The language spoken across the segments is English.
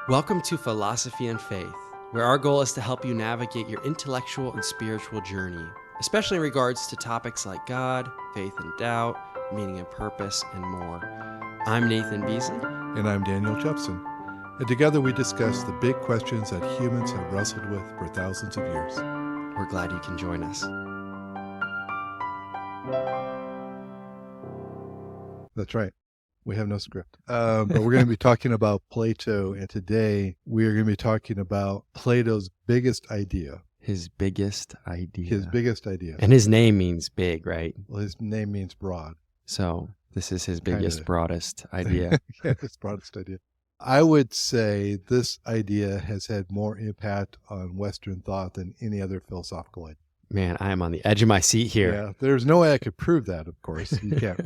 Welcome to Philosophy and Faith, where our goal is to help you navigate your intellectual and spiritual journey, especially in regards to topics like God, faith and doubt, meaning and purpose, and more. I'm Nathan Beasley. And I'm Daniel Jepson. And together we discuss the big questions that humans have wrestled with for thousands of years. We're glad you can join us. That's right. We have no script. But we're going to be talking about Plato, and today we are going to be talking about Plato's biggest idea. His biggest idea. His biggest idea. And his name means big, right? Well, his name means broad. So this is his biggest, broadest idea. Yeah, his broadest idea. I would say this idea has had more impact on Western thought than any other philosophical idea. Man, I am on the edge of my seat here. Yeah, there's no way I could prove that, of course. You can't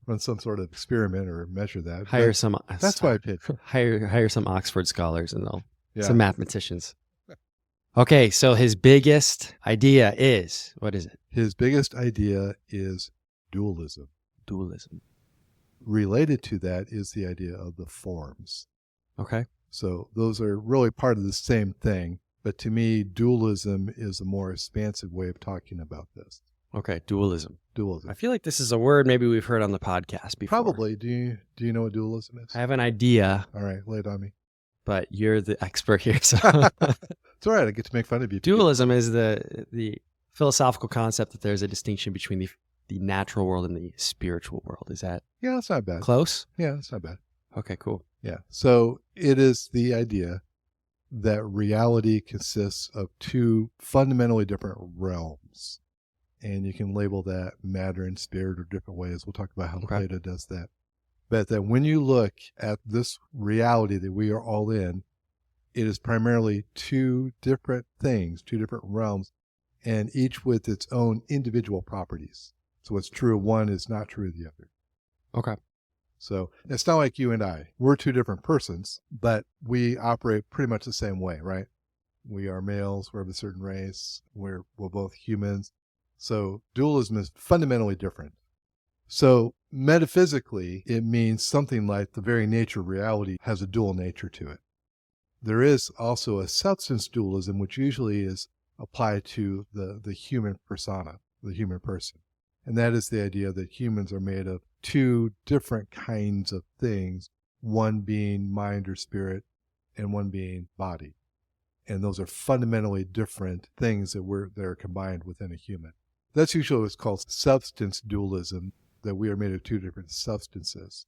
run some sort of experiment or measure that. That's why I pitched. Hire some Oxford scholars and some mathematicians. Okay, so his biggest idea is, what is it? His biggest idea is dualism. Dualism. Related to that is the idea of the forms. Okay. So those are really part of the same thing, but to me, dualism is a more expansive way of talking about this. Okay, dualism. Dualism. I feel like this is a word maybe we've heard on the podcast before. Probably. Do you know what dualism is? I have an idea. All right, lay it on me. But you're the expert here, so it's all right. I get to make fun of you. Dualism is the philosophical concept that there's a distinction between the natural world and the spiritual world. Is that that's not bad. Close? Yeah, that's not bad. Okay, cool. Yeah. So it is the idea that reality consists of two fundamentally different realms. And you can label that matter and spirit or different ways. We'll talk about how Plato does that. But that when you look at this reality that we are all in, it is primarily two different things, two different realms, and each with its own individual properties. So what's true of one is not true of the other. Okay. So it's not like you and I. We're two different persons, but we operate pretty much the same way, right? We are males, we're of a certain race, we're both humans. So dualism is fundamentally different. So metaphysically, it means something like the very nature of reality has a dual nature to it. There is also a substance dualism, which usually is applied to the human persona, the human person. And that is the idea that humans are made of two different kinds of things, one being mind or spirit and one being body. And those are fundamentally different things that are combined within a human. That's usually what's called substance dualism, that we are made of two different substances.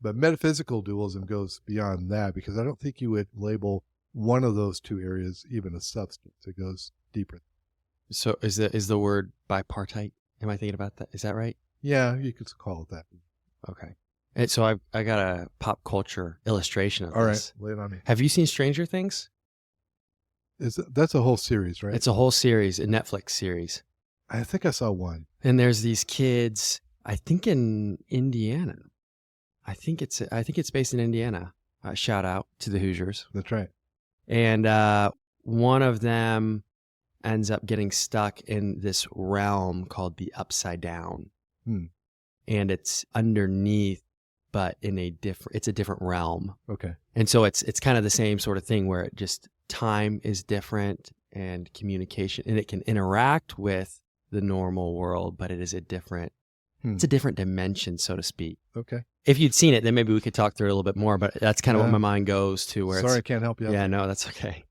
But metaphysical dualism goes beyond that, because I don't think you would label one of those two areas even a substance. It goes deeper. So is the word bipartite? Am I thinking about that? Is that right? Yeah, you could call it that. Okay. And so I got a pop culture illustration of All this. All right, lay it on me. Have you seen Stranger Things? That's a whole series, right? It's a whole series, a Netflix series. I think I saw one. And there's these kids, I think in Indiana. I think it's based in Indiana. Shout out to the Hoosiers. That's right. And one of them ends up getting stuck in this realm called the Upside Down. And it's underneath, but it's a different realm. Okay. And so it's kind of the same sort of thing where it just time is different and communication, and it can interact with the normal world, but it is it's a different dimension, so to speak. Okay. If you'd seen it, then maybe we could talk through it a little bit more, but that's kind of what my mind goes to. Sorry, I can't help you out. Yeah, no, that's okay.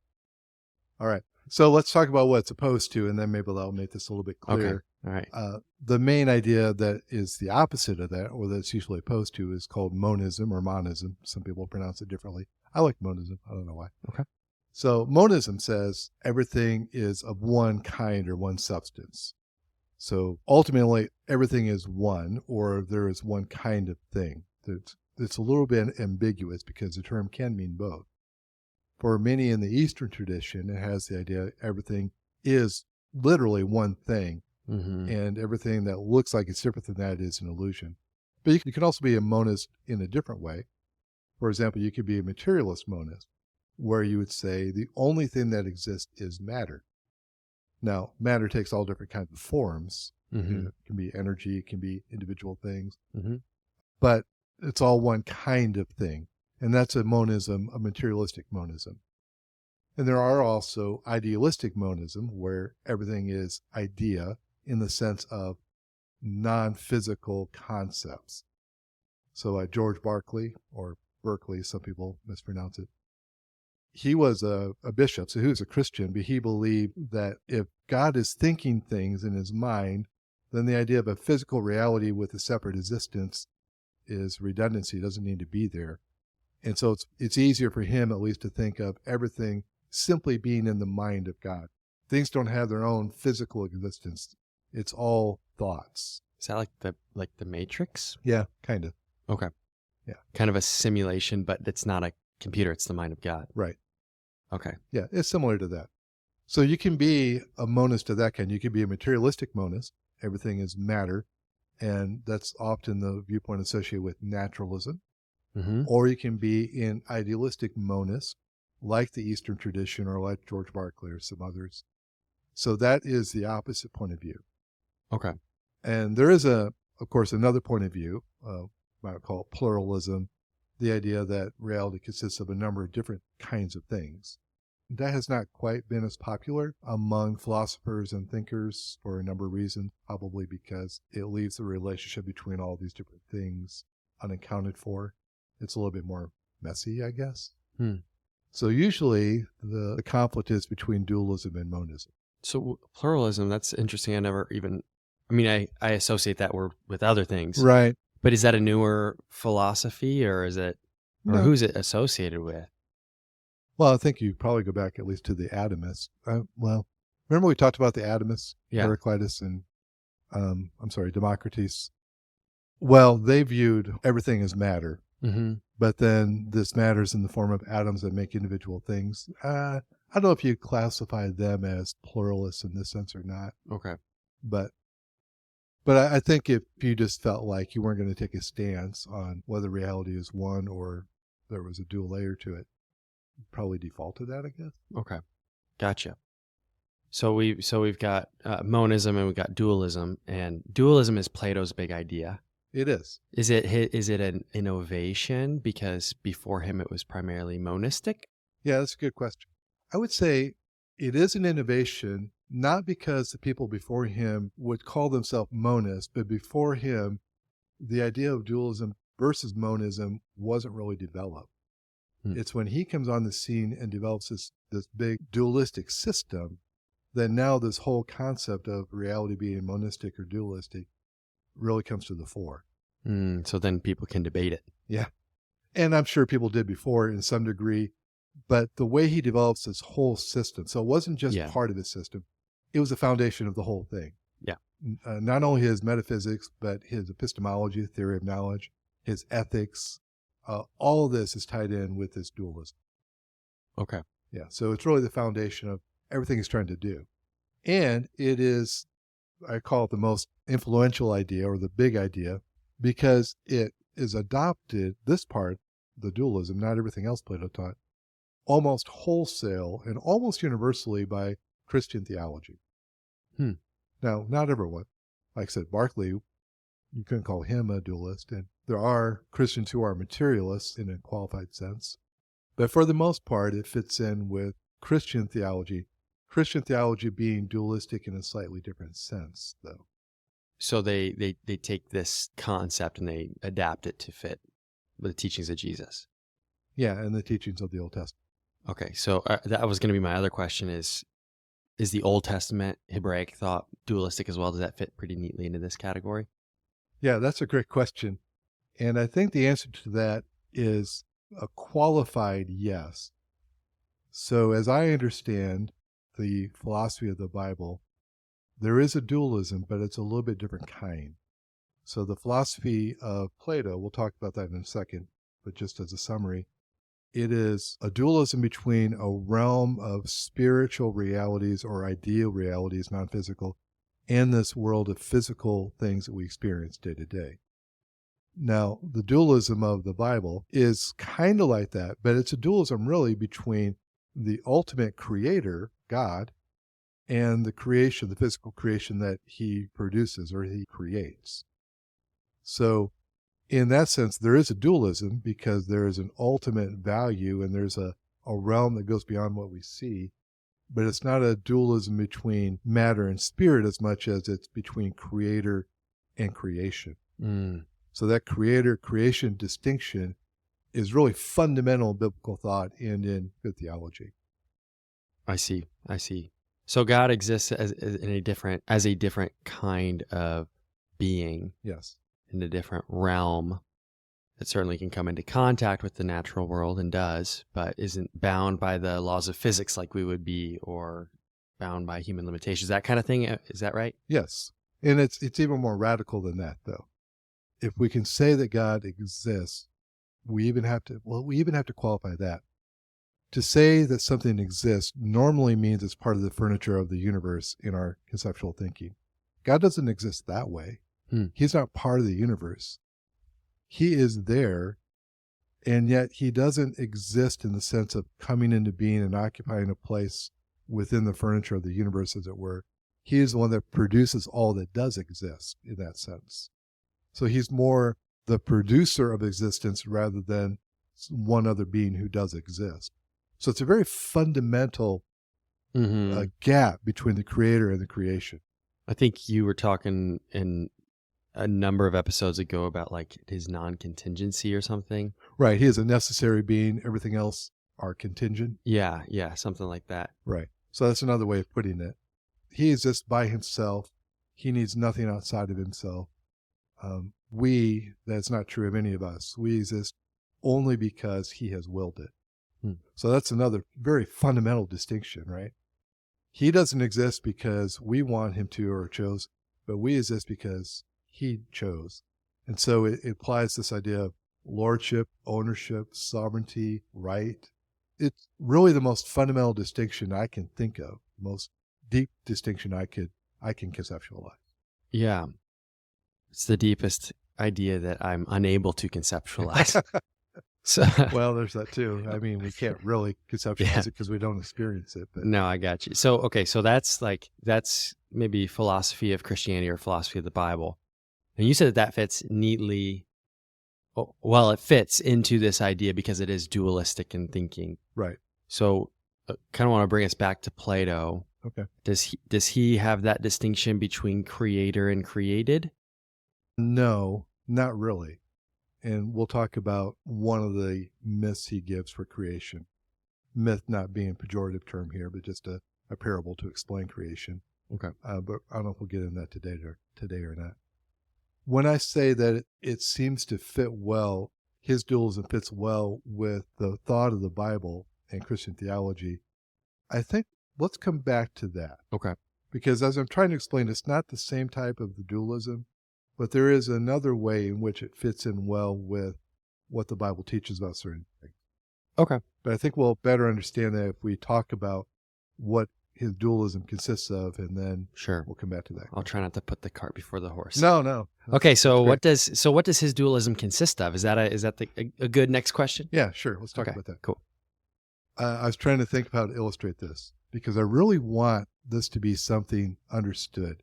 All right. So let's talk about what it's opposed to, and then maybe that'll make this a little bit clearer. Okay. All right. The main idea that is the opposite of that, or that's usually opposed to, is called monism or monism. Some people pronounce it differently. I like monism. I don't know why. Okay. So monism says everything is of one kind or one substance. So ultimately, everything is one, or there is one kind of thing. It's a little bit ambiguous because the term can mean both. For many in the Eastern tradition, it has the idea everything is literally one thing, and everything that looks like it's different than that is an illusion. But you can also be a monist in a different way. For example, you could be a materialist monist, where you would say the only thing that exists is matter. Now, matter takes all different kinds of forms. It can be energy, it can be individual things, but it's all one kind of thing. And that's a monism, a materialistic monism. And there are also idealistic monism, where everything is idea in the sense of non-physical concepts. So George Berkeley, or Berkeley, some people mispronounce it, he was a bishop, so he was a Christian, but he believed that if God is thinking things in his mind, then the idea of a physical reality with a separate existence is redundancy. It doesn't need to be there. And so it's easier for him at least to think of everything simply being in the mind of God. Things don't have their own physical existence. It's all thoughts. Is that like the Matrix? Yeah, kind of. Okay. Yeah. Kind of a simulation, but it's not a computer. It's the mind of God. Right. Okay. Yeah, it's similar to that. So you can be a monist of that kind. You can be a materialistic monist. Everything is matter. And that's often the viewpoint associated with naturalism. Mm-hmm. Or you can be an idealistic monist, like the Eastern tradition or like George Berkeley or some others. So that is the opposite point of view. Okay. And there is, of course, another point of view, might call it pluralism, the idea that reality consists of a number of different kinds of things. That has not quite been as popular among philosophers and thinkers for a number of reasons, probably because it leaves the relationship between all these different things unaccounted for. It's a little bit more messy, I guess. So usually the conflict is between dualism and monism. So pluralism, that's interesting. I associate that word with other things. Right. But is that a newer philosophy, or No. who's it associated with? Well, I think you probably go back at least to the atomists. Remember we talked about the atomists, Yeah. Heraclitus and, Democritus. Well, they viewed everything as matter, Mm-hmm. but then this matter is in the form of atoms that make individual things. I don't know if you classify them as pluralists in this sense or not, Okay. but I think if you just felt like you weren't going to take a stance on whether reality is one or there was a dual layer to it, you'd probably default to that, I guess. Okay. Gotcha. So we've got monism and we've got dualism, and dualism is Plato's big idea. It is. Is it an innovation because before him it was primarily monistic? Yeah, that's a good question. I would say it is an innovation, not because the people before him would call themselves monists, but before him, the idea of dualism versus monism wasn't really developed. It's when he comes on the scene and develops this big dualistic system that now this whole concept of reality being monistic or dualistic really comes to the fore. So then people can debate it. Yeah. And I'm sure people did before in some degree, but the way he develops this whole system, so it wasn't just part of his system, it was the foundation of the whole thing. Yeah. Not only his metaphysics, but his epistemology, theory of knowledge, his ethics, all of this is tied in with this dualism. Okay. Yeah. So it's really the foundation of everything he's trying to do. And it is, I call it the most influential idea or the big idea, because it is adopted, this part, the dualism, not everything else Plato taught, almost wholesale and almost universally by Christian theology. Now, not everyone. Like I said, Berkeley, you couldn't call him a dualist, and there are Christians who are materialists in a qualified sense. But for the most part, it fits in with Christian theology being dualistic in a slightly different sense, though. So they take this concept and they adapt it to fit with the teachings of Jesus. Yeah, and the teachings of the Old Testament. Okay, so that was going to be my other question is the Old Testament Hebraic thought dualistic as well? Does that fit pretty neatly into this category? Yeah, that's a great question. And I think the answer to that is a qualified yes. So as I understand the philosophy of the Bible, there is a dualism, but it's a little bit different kind. So the philosophy of Plato, we'll talk about that in a second, but just as a summary, it is a dualism between a realm of spiritual realities or ideal realities, non-physical, and this world of physical things that we experience day to day. Now, the dualism of the Bible is kind of like that, but it's a dualism really between the ultimate creator, God, and the creation, the physical creation that he produces or he creates. So in that sense, there is a dualism because there is an ultimate value and there's a realm that goes beyond what we see. But it's not a dualism between matter and spirit as much as it's between creator and creation. So that creator-creation distinction is really fundamental in biblical thought and in good theology. I see. So God exists as a different kind of being. Yes. In a different realm that certainly can come into contact with the natural world and does, but isn't bound by the laws of physics like we would be, or bound by human limitations, that kind of thing. Is that right? Yes. And it's even more radical than that, though. If we can say that God exists, we even have to qualify that. To say that something exists normally means it's part of the furniture of the universe in our conceptual thinking. God doesn't exist that way. He's not part of the universe. He is there, and yet he doesn't exist in the sense of coming into being and occupying a place within the furniture of the universe, as it were. He is the one that produces all that does exist in that sense. So he's more the producer of existence rather than one other being who does exist. So it's a very fundamental gap between the creator and the creation. I think you were talking in a number of episodes ago about like his non-contingency or something. Right. He is a necessary being. Everything else are contingent. Yeah, something like that. Right. So that's another way of putting it. He exists by himself. He needs nothing outside of himself. That's not true of any of us. We exist only because he has willed it. So that's another very fundamental distinction, right? He doesn't exist because we want him to or chose, but we exist because he chose. And so it applies this idea of lordship, ownership, sovereignty, right. It's really the most fundamental distinction I can think of, most deep distinction I can conceptualize. Yeah. It's the deepest idea that I'm unable to conceptualize. So, well, there's that too. I mean, we can't really conceptualize it because we don't experience it. But. No, I got you. So, okay, so that's maybe philosophy of Christianity or philosophy of the Bible. And you said that fits neatly. Well, it fits into this idea because it is dualistic in thinking. Right. So, kind of want to bring us back to Plato. Okay. Does he have that distinction between creator and created? No, not really. And we'll talk about one of the myths he gives for creation. Myth not being a pejorative term here, but just a parable to explain creation. Okay. But I don't know if we'll get into that today or not. When I say that it seems to fit well, his dualism fits well with the thought of the Bible and Christian theology, I think let's come back to that. Okay. Because as I'm trying to explain, it's not the same type of the dualism, but there is another way in which it fits in well with what the Bible teaches about certain things. Okay. But I think we'll better understand that if we talk about what his dualism consists of, and then we'll come back to that. I'll try not to put the cart before the horse. No. Okay, so what does his dualism consist of? Is that a good next question? Yeah, sure. Let's talk about that. Cool. I was trying to think of how to illustrate this because I really want this to be something understood.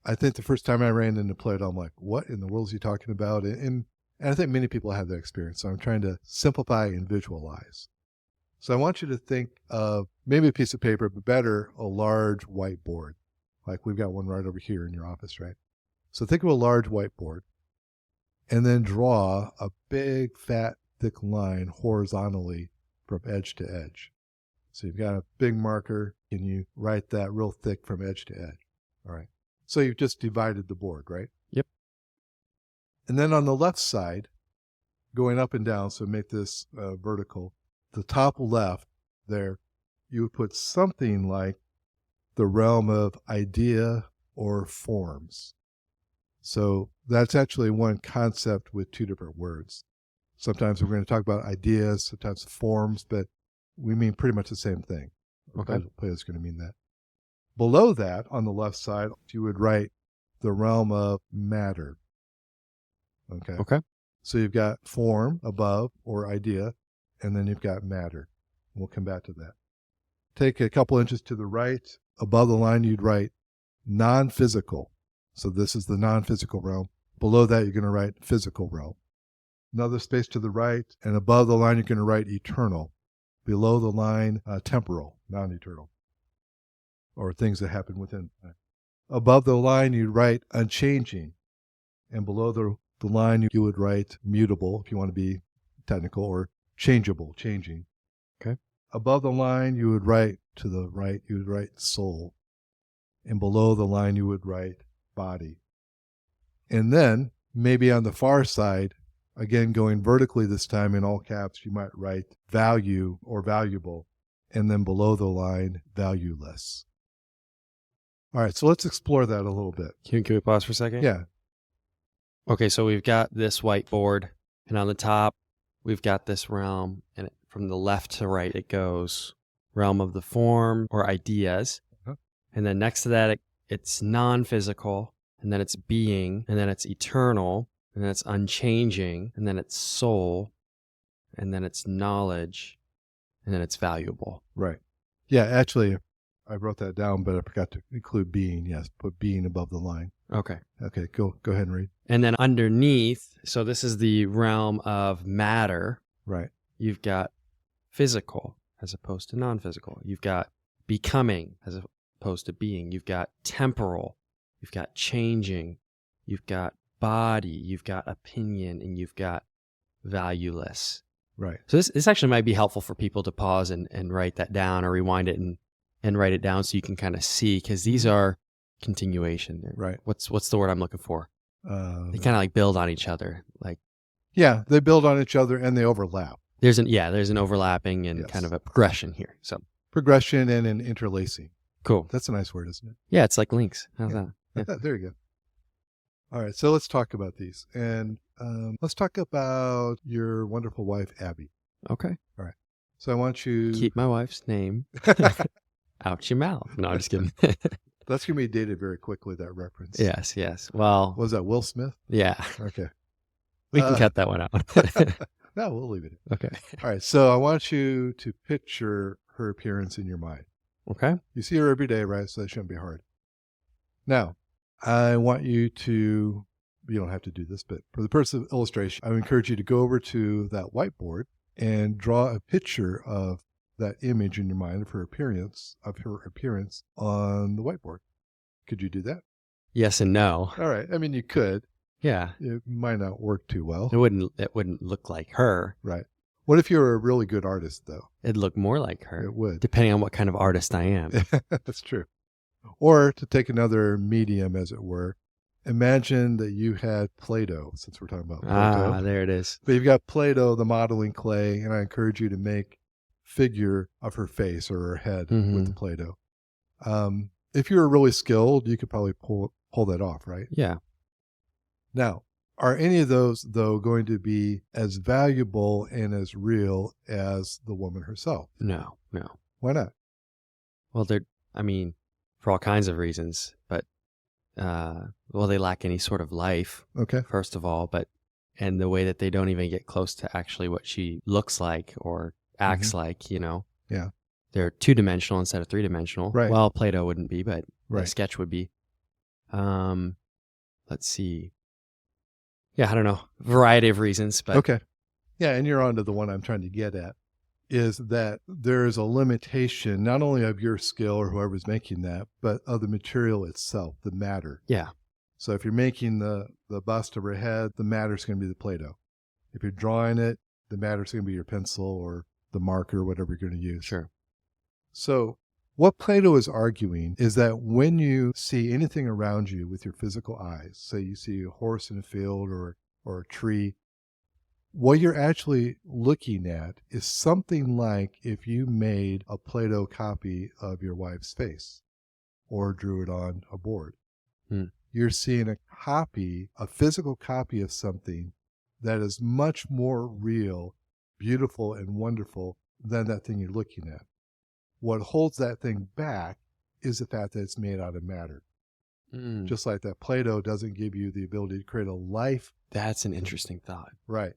I think the first time I ran into Plato, I'm like, what in the world is he talking about? And I think many people have that experience. So I'm trying to simplify and visualize. So I want you to think of maybe a piece of paper, but better, a large whiteboard. Like we've got one right over here in your office, right? So think of a large whiteboard and then draw a big, fat, thick line horizontally from edge to edge. So you've got a big marker and you write that real thick from edge to edge. All right. So you've just divided the board, right? Yep. And then on the left side, going up and down, so make this vertical, the top left there, you would put something like the realm of idea or forms. So that's actually one concept with two different words. Sometimes we're going to talk about ideas, sometimes forms, but we mean pretty much the same thing. Okay. Plato's going to mean that. Below that, on the left side, you would write the realm of matter. Okay. So you've got form above, or idea, and then you've got matter. We'll come back to that. Take a couple inches to the right. Above the line, you'd write non-physical. So this is the non-physical realm. Below that, you're going to write physical realm. Another space to the right, and above the line, you're going to write eternal. Below the line, temporal, non-eternal, or things that happen within time. Above the line, you write unchanging. And below the line, you would write mutable, if you want to be technical, or changeable, changing. Okay. Above the line, you would write to the right, you would write soul. And below the line, you would write body. And then, maybe on the far side, again, going vertically this time in all caps, you might write value or valuable. And then below the line, valueless. All right, so let's explore that a little bit. Can we pause for a second? Yeah. Okay, so we've got this whiteboard, and on the top, we've got this realm, and from the left to right, it goes realm of the form or ideas. Uh-huh. And then next to that, it's non-physical, and then it's being, and then it's eternal, and then it's unchanging, and then it's soul, and then it's knowledge, and then it's valuable. Right. Yeah, actually, I wrote that down, but I forgot to include being. Yes, put being above the line. Okay. Okay, go ahead and read. And then underneath, so this is the realm of matter. Right. You've got physical as opposed to non-physical. You've got becoming as opposed to being. You've got temporal. You've got changing. You've got body. You've got opinion. And you've got valueless. Right. So this actually might be helpful for people to pause and write that down, or rewind it and write it down so you can kind of see, because these are continuation. Right. What's the word I'm looking for? They kind of like build on each other. Like, yeah, they build on each other and they overlap. There's an overlapping and kind of a progression here. So progression and an interlacing. Cool. That's a nice word, isn't it? Yeah, it's like links. How's that? Yeah. There you go. All right, so let's talk about these. And let's talk about your wonderful wife, Abby. Okay. All right. So I want you... Keep my wife's name out your mouth. No, I'm just kidding. That's going to be dated very quickly, that reference. Yes. Well... Was that Will Smith? Yeah. Okay. We can cut that one out. No, we'll leave it. Okay. All right, so I want you to picture her appearance in your mind. Okay. You see her every day, right? So that shouldn't be hard. Now, I want you to, you don't have to do this, but for the purpose of illustration, I would encourage you to go over to that whiteboard and draw a picture of that image in your mind of her appearance on the whiteboard. Could you do that? Yes and no. All right. I mean, you could. Yeah. It might not work too well. It wouldn't look like her. Right. What if you were a really good artist, though? It'd look more like her. It would. Depending on what kind of artist I am. That's true. Or to take another medium, as it were, imagine that you had Plato, since we're talking about Plato. Ah, there it is. But you've got Plato, the modeling clay, and I encourage you to make figure of her face or her head with the Plato. If you were really skilled, you could probably pull that off, right? Yeah. Now, are any of those, though, going to be as valuable and as real as the woman herself? No. Why not? Well, for all kinds of reasons, but, they lack any sort of life. Okay. First of all, and the way that they don't even get close to actually what she looks like or acts like, Yeah. They're 2-dimensional instead of 3-dimensional. Right. Well, Plato wouldn't be, but right. a sketch would be. Let's see. Yeah, I don't know. Variety of reasons, but okay. Yeah, and you're on to the one I'm trying to get at, is that there is a limitation not only of your skill or whoever's making that, but of the material itself, the matter. Yeah. So if you're making the bust of her head, the matter's going to be the Play-Doh. If you're drawing it, the matter's going to be your pencil or the marker, whatever you're going to use. Sure. So what Plato is arguing is that when you see anything around you with your physical eyes, say you see a horse in a field or a tree, what you're actually looking at is something like if you made a Play-Doh copy of your wife's face or drew it on a board. You're seeing a physical copy of something that is much more real, beautiful, and wonderful than that thing you're looking at. What holds that thing back is the fact that it's made out of matter. Just like that Play-Doh doesn't give you the ability to create a life. That's an interesting thought. Right.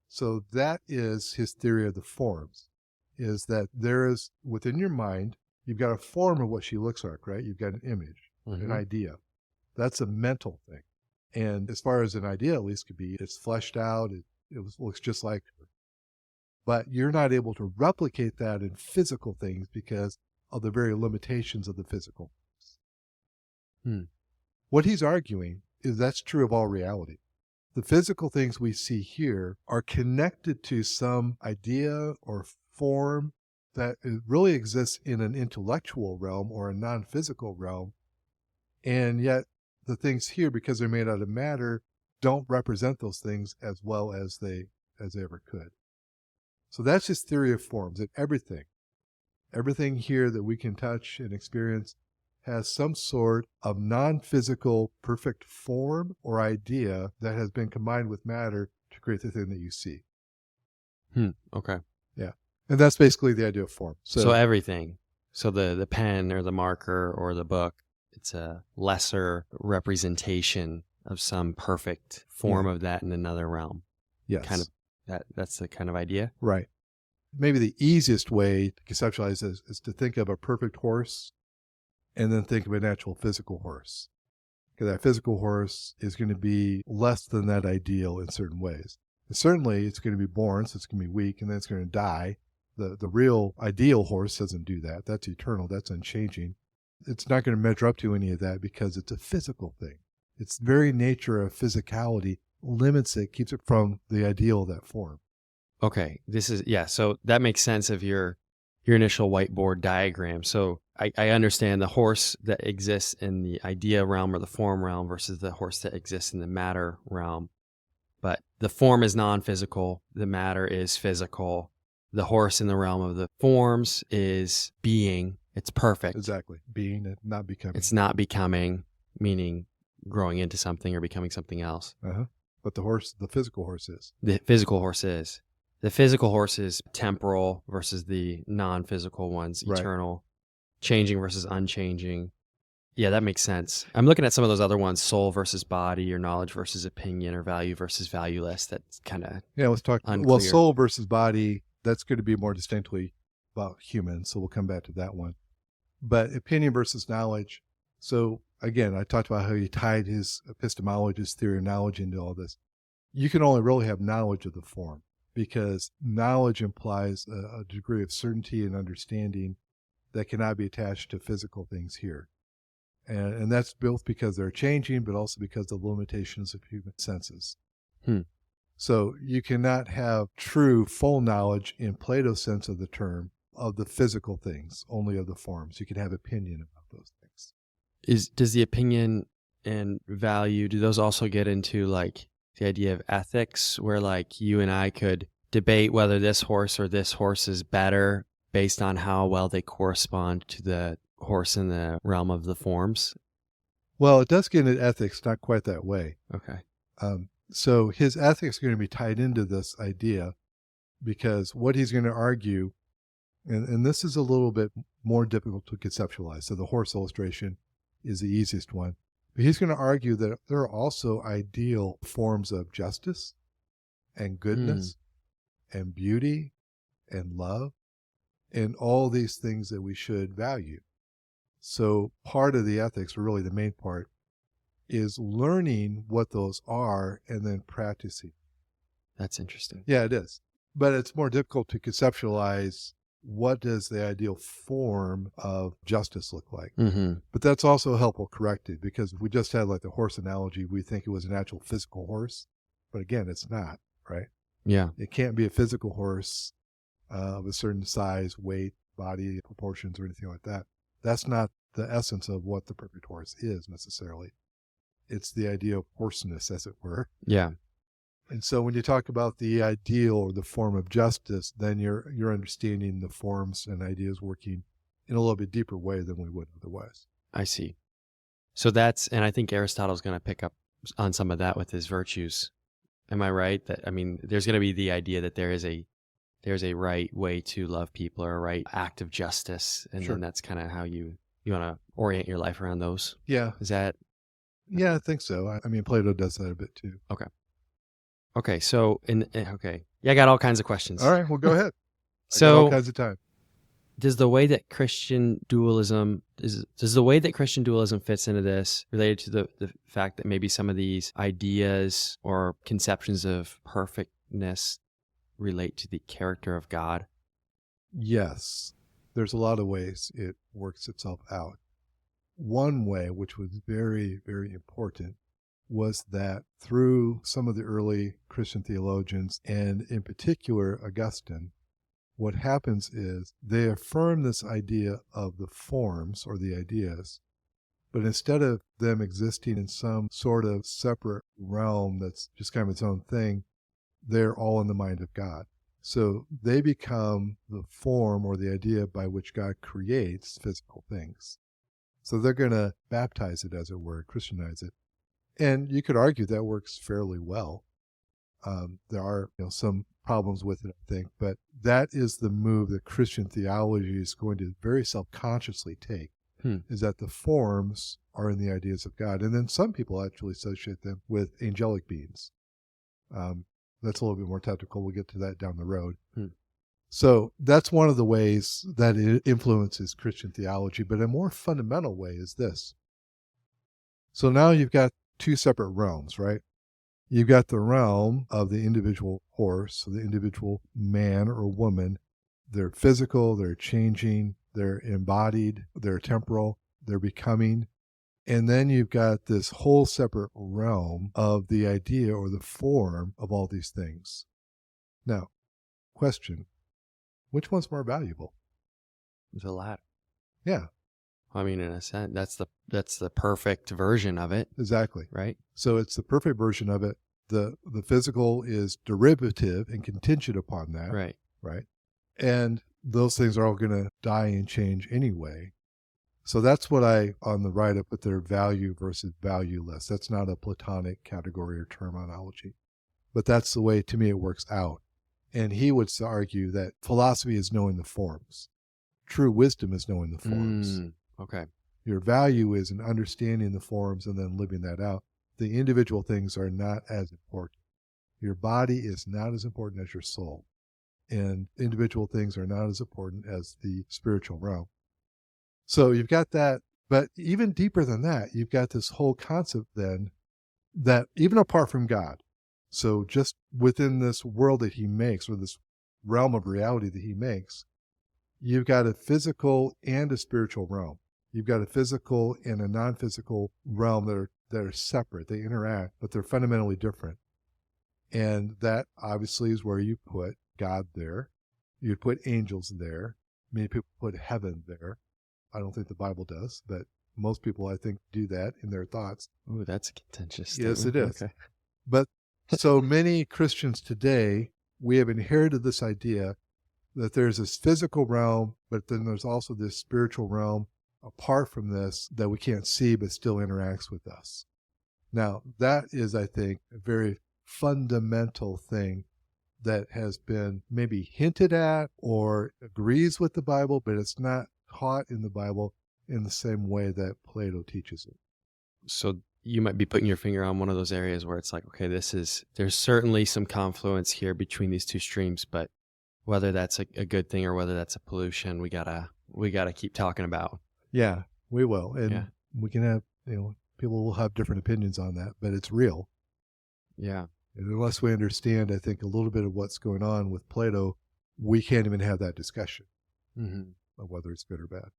So that is his theory of the forms, is that there is, within your mind, you've got a form of what she looks like, right? You've got an image, an idea. That's a mental thing. And as far as an idea at least could be, it's fleshed out, looks just like her. But you're not able to replicate that in physical things because of the very limitations of the physical. What he's arguing is that's true of all reality. The physical things we see here are connected to some idea or form that really exists in an intellectual realm or a non-physical realm. And yet the things here, because they're made out of matter, don't represent those things as well as they ever could. So that's his theory of forms, that everything here that we can touch and experience has some sort of non-physical perfect form or idea that has been combined with matter to create the thing that you see. Okay. Yeah. And that's basically the idea of form. So everything. So the pen or the marker or the book, it's a lesser representation of some perfect form of that in another realm. Yes. Kind of that's the kind of idea. Right. Maybe the easiest way to conceptualize this is to think of a perfect horse and then think of an actual physical horse. Because that physical horse is going to be less than that ideal in certain ways. And certainly it's going to be born, so it's going to be weak, and then it's going to die. The real ideal horse doesn't do that. That's eternal. That's unchanging. It's not going to measure up to any of that because it's a physical thing. Its very nature of physicality limits it, keeps it from the ideal of that form. Okay. So that makes sense of your initial whiteboard diagram. So I understand the horse that exists in the idea realm or the form realm versus the horse that exists in the matter realm. But the form is non-physical. The matter is physical. The horse in the realm of the forms is being. It's perfect. Exactly. Being and not becoming. It's not becoming, meaning growing into something or becoming something else. But the physical horse is. The physical horse is. The physical horse is temporal versus the non-physical ones, eternal. Changing versus unchanging. Yeah, that makes sense. I'm looking at some of those other ones, soul versus body, or knowledge versus opinion, or value versus valueless. That's kind of let's talk. unclear. Well, soul versus body, that's going to be more distinctly about humans, so we'll come back to that one. But opinion versus knowledge. So again, I talked about how he tied his epistemology, his theory of knowledge into all this. You can only really have knowledge of the form because knowledge implies a degree of certainty and understanding that cannot be attached to physical things here. And that's both because they're changing, but also because of the limitations of human senses. So you cannot have true, full knowledge in Plato's sense of the term of the physical things, only of the forms. You can have opinion about those things. Does the opinion and value, do those also get into like the idea of ethics, where like you and I could debate whether this horse or this horse is better based on how well they correspond to the horse in the realm of the forms? Well, it does get into ethics, not quite that way. Okay. So his ethics are going to be tied into this idea because what he's going to argue, and this is a little bit more difficult to conceptualize. So the horse illustration is the easiest one. But he's going to argue that there are also ideal forms of justice and goodness and beauty and love and all these things that we should value. So part of the ethics, or really the main part, is learning what those are and then practicing. That's interesting. Yeah, it is. But it's more difficult to conceptualize what does the ideal form of justice look like. But that's also helpful corrected, because if we just had like the horse analogy, we think it was an actual physical horse. But again, it's not, right? Yeah. It can't be a physical horse of a certain size, weight, body proportions, or anything like that. That's not the essence of what the perfect horse is necessarily. It's the idea of horseness, as it were. Yeah. And so when you talk about the ideal or the form of justice, then you're understanding the forms and ideas working in a little bit deeper way than we would otherwise. I see. So and I think Aristotle's going to pick up on some of that with his virtues. Am I right? There's going to be the idea that there's a right way to love people, or a right act of justice. And then that's kind of how you want to orient your life around those. Yeah. Is that? Yeah, I think so. Plato does that a bit too. Okay. So, I got all kinds of questions. All right. Well, go ahead. So, all kinds of time. Does the way that Christian dualism fits into this related to the fact that maybe some of these ideas or conceptions of perfectness relate to the character of God? Yes, there's a lot of ways it works itself out. One way, which was very, very important, was that through some of the early Christian theologians, and in particular Augustine, what happens is they affirm this idea of the forms or the ideas, but instead of them existing in some sort of separate realm that's just kind of its own thing, they're all in the mind of God. So they become the form or the idea by which God creates physical things. So they're going to baptize it, as it were, Christianize it. And you could argue that works fairly well. There are some problems with it, I think, but that is the move that Christian theology is going to very self-consciously take, is that the forms are in the ideas of God. And then some people actually associate them with angelic beings. That's a little bit more technical. We'll get to that down the road. So that's one of the ways that it influences Christian theology. But a more fundamental way is this. So now you've got two separate realms, right? You've got the realm of the individual horse, the individual man or woman. They're physical, they're changing, they're embodied, they're temporal, they're becoming. And then you've got this whole separate realm of the idea or the form of all these things. Now, question, which one's more valuable? The latter. Yeah. I mean, in a sense, that's the perfect version of it. Exactly. Right? So it's the perfect version of it. The physical is derivative and contingent upon that. Right. Right. And those things are all going to die and change anyway. So that's what on the right, I put there value versus valueless. That's not a Platonic category or terminology. But that's the way, to me, it works out. And he would argue that philosophy is knowing the forms. True wisdom is knowing the forms. Okay. Your value is in understanding the forms and then living that out. The individual things are not as important. Your body is not as important as your soul. And individual things are not as important as the spiritual realm. So you've got that, but even deeper than that, you've got this whole concept then that even apart from God, so just within this world that he makes, or this realm of reality that he makes, you've got a physical and a spiritual realm. You've got a physical and a non-physical realm that are separate. They interact, but they're fundamentally different. And that obviously is where you put God there. You'd put angels there. Many people put heaven there. I don't think the Bible does, but most people, I think, do that in their thoughts. Ooh, that's a contentious Yes, statement. it is. Okay. But so many Christians today, we have inherited this idea that there's this physical realm, but then there's also this spiritual realm apart from this that we can't see but still interacts with us. Now, that is, I think, a very fundamental thing that has been maybe hinted at or agrees with the Bible, but it's not taught in the Bible in the same way that Plato teaches it. So you might be putting your finger on one of those areas where it's like, okay, there's certainly some confluence here between these two streams, but whether that's a good thing or whether that's a pollution, we gotta keep talking about. Yeah, we will. And we can have, people will have different opinions on that, but it's real. Yeah. And unless we understand, I think, a little bit of what's going on with Plato, we can't even have that discussion of whether it's good or bad.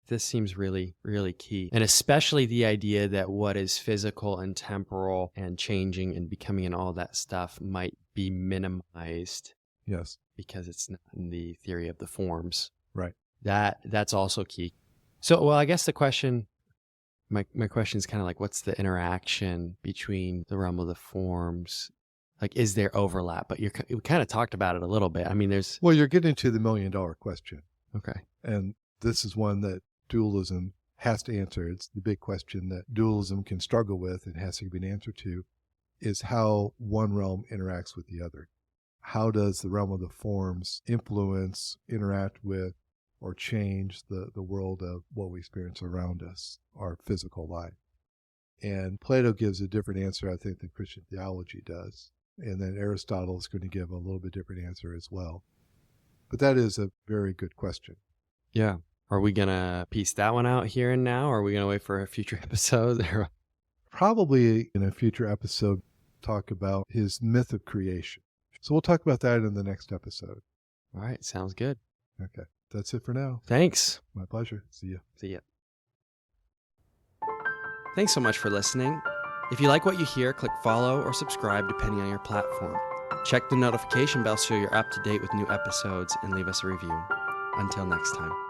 This seems really, really key. And especially the idea that what is physical and temporal and changing and becoming and all that stuff might be minimized. Yes. Because it's not in the theory of the forms. Right. That's also key. So, well, I guess the question, my question is kind of like, what's the interaction between the realm of the forms? Like, is there overlap? But we kind of talked about it a little bit. I mean, Well, you're getting to the $1 million question. Okay. And this is one that dualism has to answer. It's the big question that dualism can struggle with and has to be an answer to, is how one realm interacts with the other. How does the realm of the forms influence, interact with, or change the world of what we experience around us, our physical life? And Plato gives a different answer, I think, than Christian theology does. And then Aristotle is going to give a little bit different answer as well. But that is a very good question. Yeah. Are we going to piece that one out here and now? Or are we going to wait for a future episode? Probably in a future episode, talk about his myth of creation. So we'll talk about that in the next episode. All right. Sounds good. Okay. That's it for now. Thanks. My pleasure. See you. See ya. Thanks so much for listening. If you like what you hear, click follow or subscribe depending on your platform. Check the notification bell so you're up to date with new episodes and leave us a review. Until next time.